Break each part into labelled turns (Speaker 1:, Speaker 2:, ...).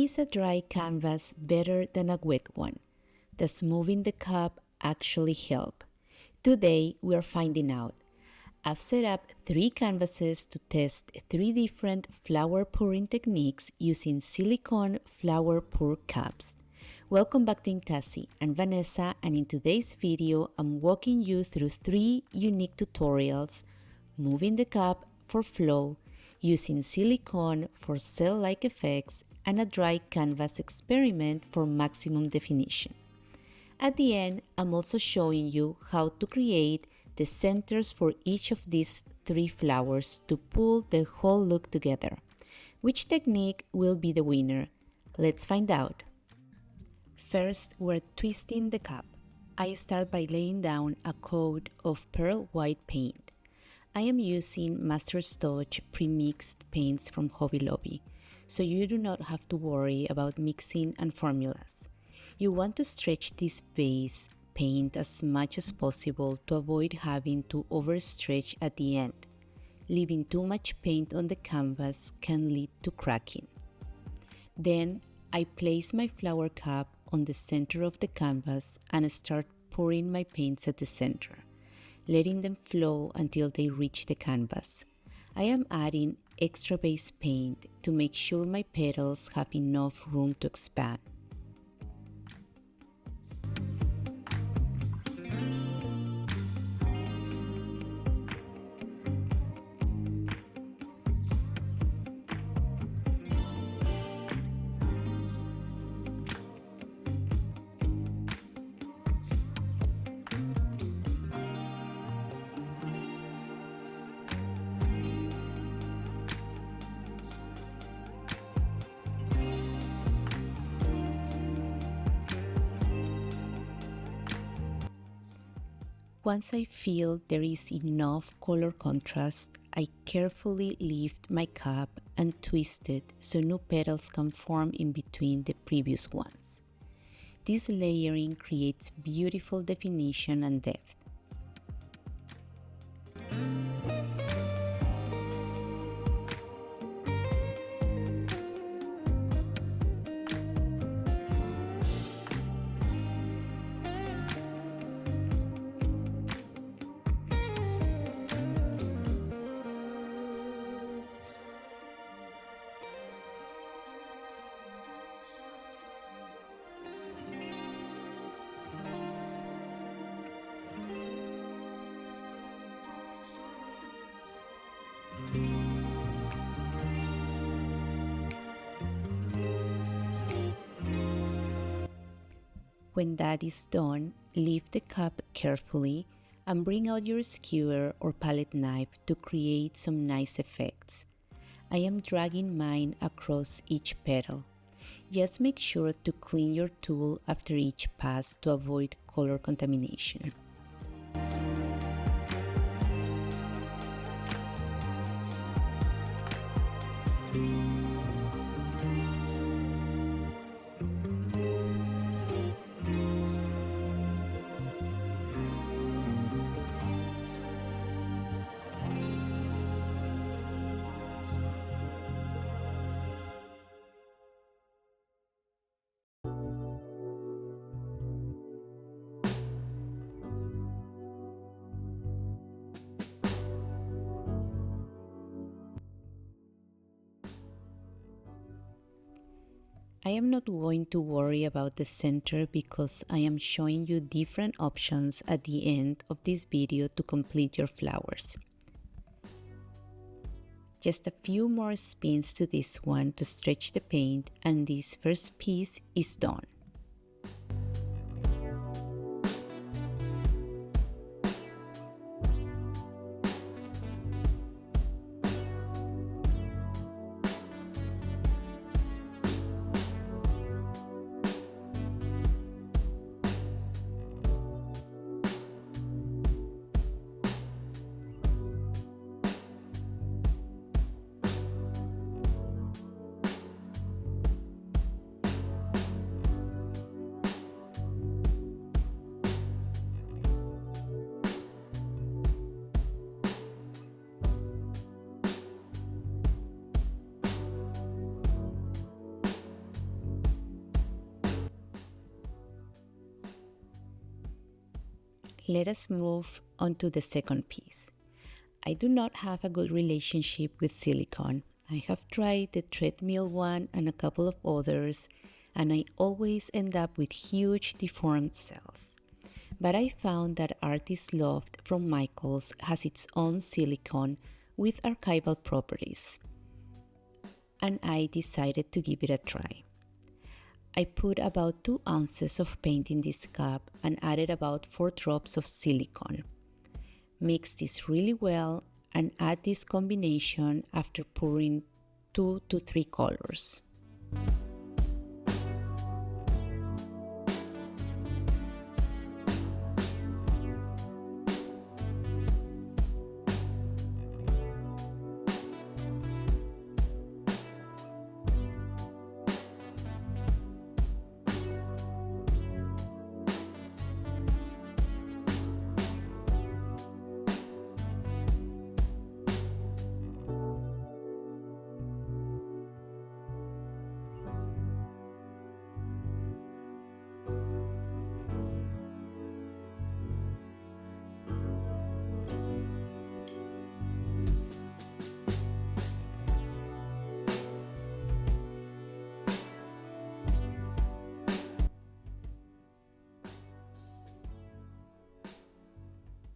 Speaker 1: is a dry canvas better than a wet one? Does moving the cup actually help? Today we are finding out. I've set up 3 canvases to test 3 different flower pouring techniques using silicone flower pour cups. Welcome back to Inktassi. I'm Vanessa, and in today's video I'm walking you through 3 unique tutorials: moving the cup for flow, using silicone for cell-like effects, and a dry canvas experiment for maximum definition. At the end, I'm also showing you how to create the centers for each of these 3 flowers to pull the whole look together. Which technique will be the winner? Let's find out. First, we're twisting the cup. I start by laying down a coat of pearl white paint. I am using Master's Touch pre-mixed paints from Hobby Lobby, so you do not have to worry about mixing and formulas. You want to stretch this base paint as much as possible to avoid having to overstretch at the end. Leaving too much paint on the canvas can lead to cracking. Then I place my flower cup on the center of the canvas and start pouring my paints at the center, letting them flow until they reach the canvas. I am adding extra base paint to make sure my petals have enough room to expand. Once I feel there is enough color contrast, I carefully lift my cup and twist it so new petals can form in between the previous ones. This layering creates beautiful definition and depth. When that is done, lift the cup carefully and bring out your skewer or palette knife to create some nice effects. I am dragging mine across each petal. Just make sure to clean your tool after each pass to avoid color contamination. I am not going to worry about the center because I am showing you different options at the end of this video to complete your flowers. Just a few more spins to this one to stretch the paint, and this first piece is done. Let us move on to the second piece. I do not have a good relationship with silicone. I have tried the treadmill one and a couple of others, and I always end up with huge deformed cells. But I found that Artist Loft from Michaels has its own silicone with archival properties, and I decided to give it a try. I put about 2 ounces of paint in this cup and added about 4 drops of silicone. Mix this really well and add this combination after pouring 2 to 3 colors.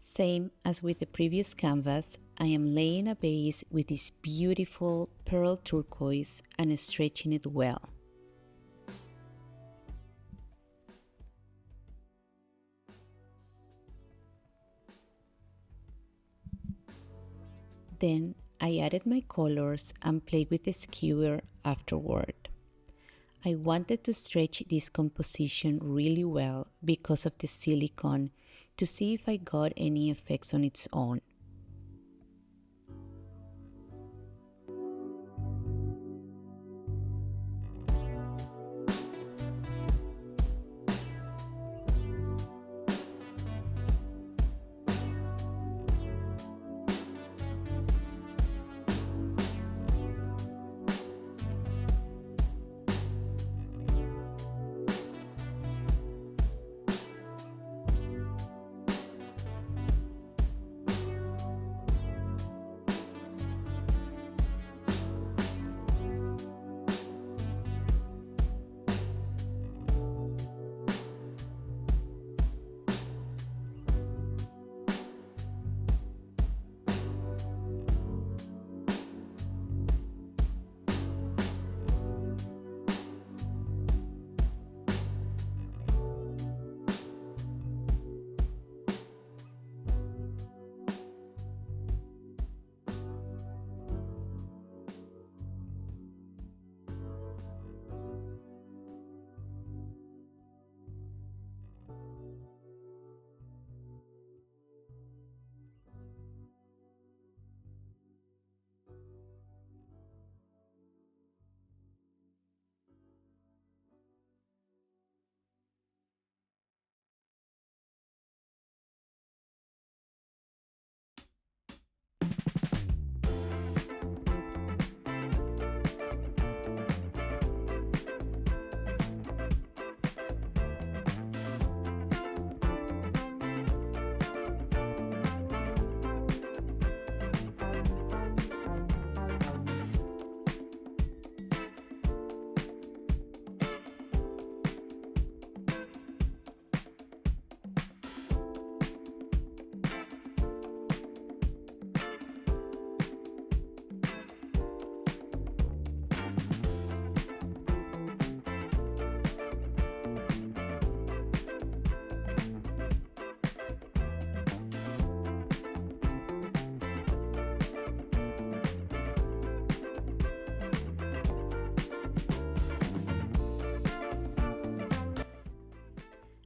Speaker 1: Same as with the previous canvas, I am laying a base with this beautiful pearl turquoise and stretching it well. Then I added my colors and played with the skewer afterward. I wanted to stretch this composition really well because of the silicone to see if I got any effects on its own.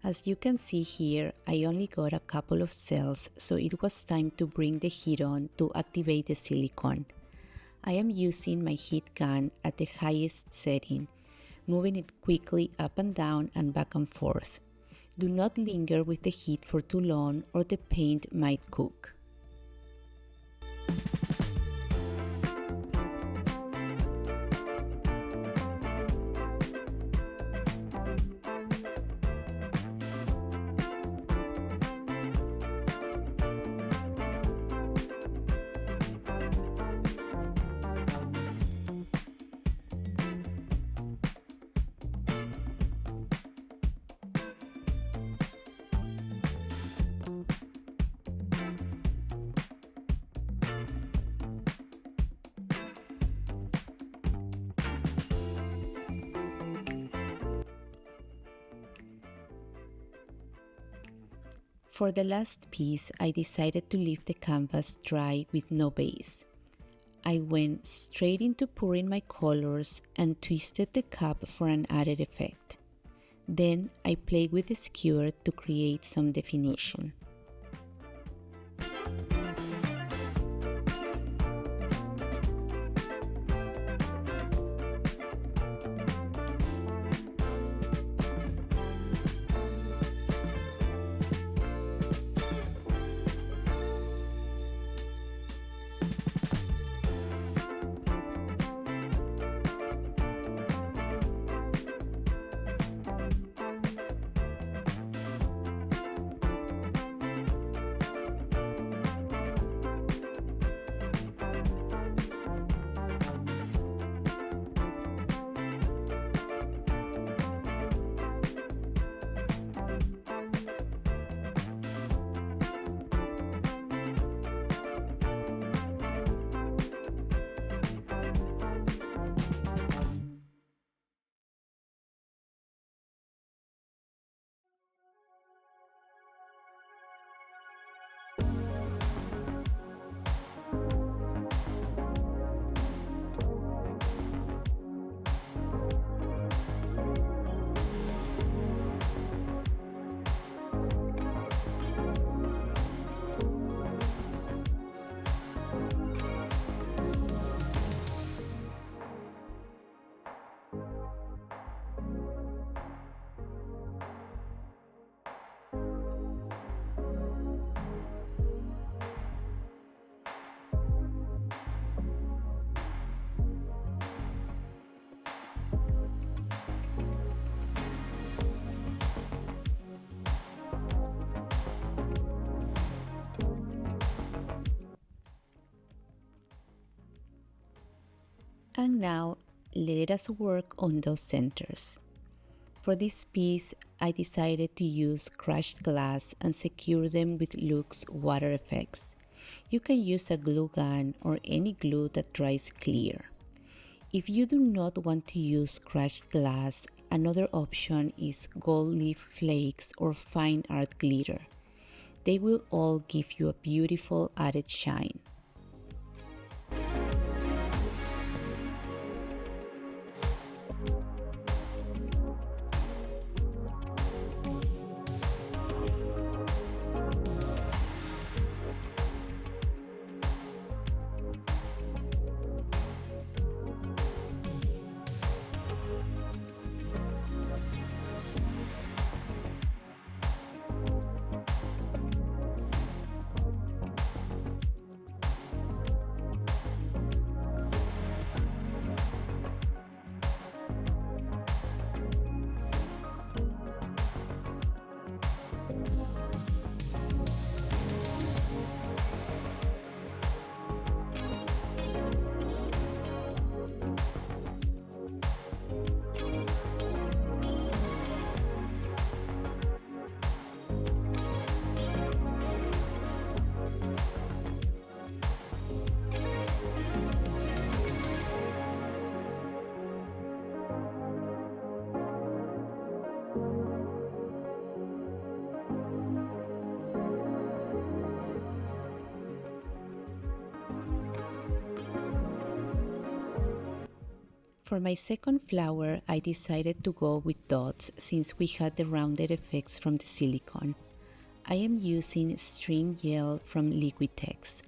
Speaker 1: As you can see here, I only got a couple of cells, so it was time to bring the heat on to activate the silicone. I am using my heat gun at the highest setting, moving it quickly up and down and back and forth. Do not linger with the heat for too long or the paint might cook. For the last piece, I decided to leave the canvas dry with no base. I went straight into pouring my colors and twisted the cup for an added effect. Then I played with the skewer to create some definition. And now, let us work on those centers. For this piece, I decided to use crushed glass and secure them with Luxe water effects. You can use a glue gun or any glue that dries clear. If you do not want to use crushed glass, another option is gold leaf flakes or fine art glitter. They will all give you a beautiful added shine. For my second flower, I decided to go with dots since we had the rounded effects from the silicone. I am using string gel from Liquitex.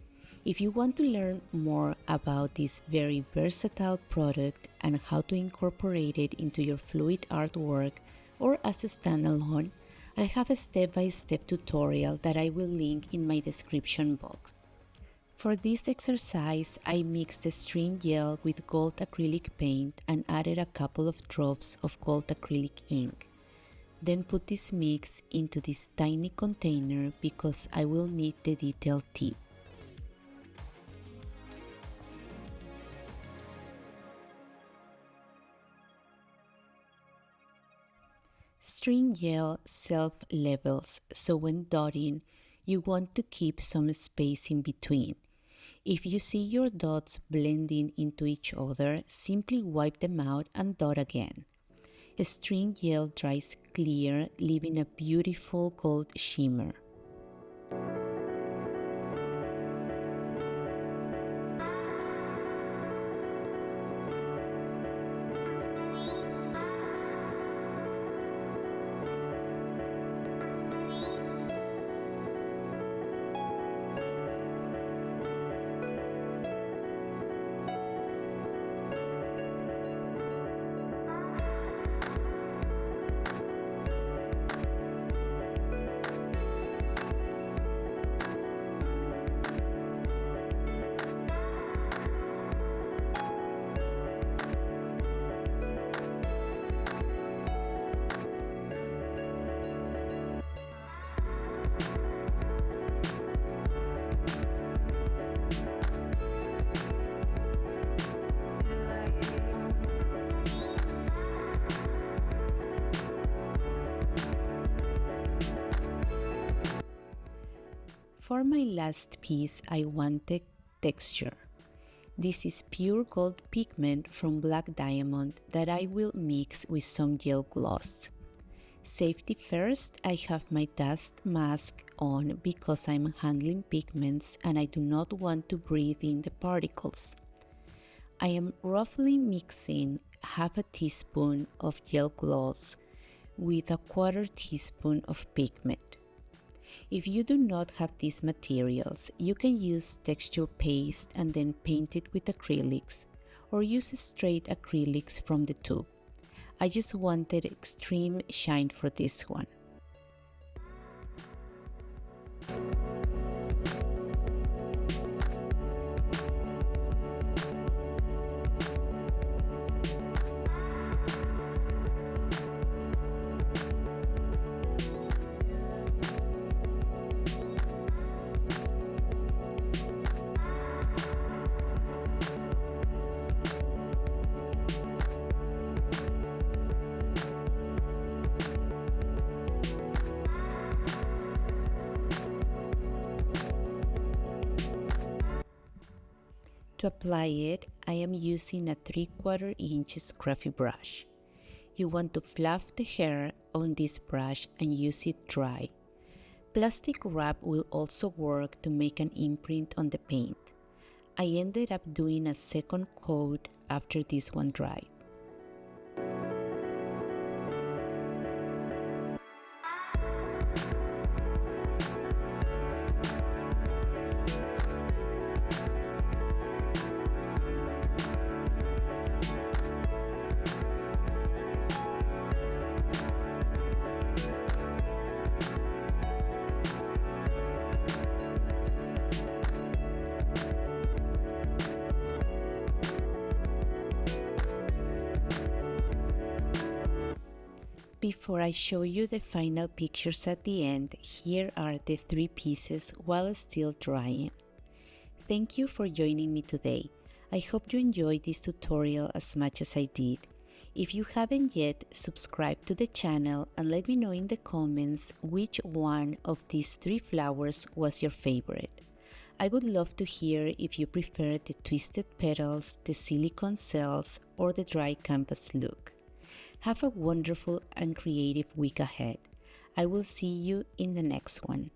Speaker 1: If you want to learn more about this very versatile product and how to incorporate it into your fluid artwork or as a standalone, I have a step-by-step tutorial that I will link in my description box. For this exercise, I mixed the string gel with gold acrylic paint and added a couple of drops of gold acrylic ink. Then put this mix into this tiny container because I will need the detailed tip. String gel self-levels, so when dotting, you want to keep some space in between. If you see your dots blending into each other, simply wipe them out and dot again. String gel dries clear, leaving a beautiful gold shimmer. For my last piece, I wanted texture. This is pure gold pigment from black diamond that I will mix with some gel gloss. Safety first, I have my dust mask on because I'm handling pigments and I do not want to breathe in the particles. I am roughly mixing half a teaspoon of gel gloss with a quarter teaspoon of pigment. If you do not have these materials, you can use texture paste and then paint it with acrylics, or use straight acrylics from the tube. I just wanted extreme shine for this one. To apply it, I am using a 3/4 inch scruffy brush. You want to fluff the hair on this brush and use it dry. Plastic wrap will also work to make an imprint on the paint. I ended up doing a second coat after this one dried. Before I show you the final pictures at the end, here are the 3 pieces while still drying. Thank you for joining me today. I hope you enjoyed this tutorial as much as I did. If you haven't yet, subscribe to the channel and let me know in the comments which one of these 3 flowers was your favorite. I would love to hear if you prefer the twisted petals, the silicone cells, or the dry canvas look. Have a wonderful and creative week ahead. I will see you in the next one.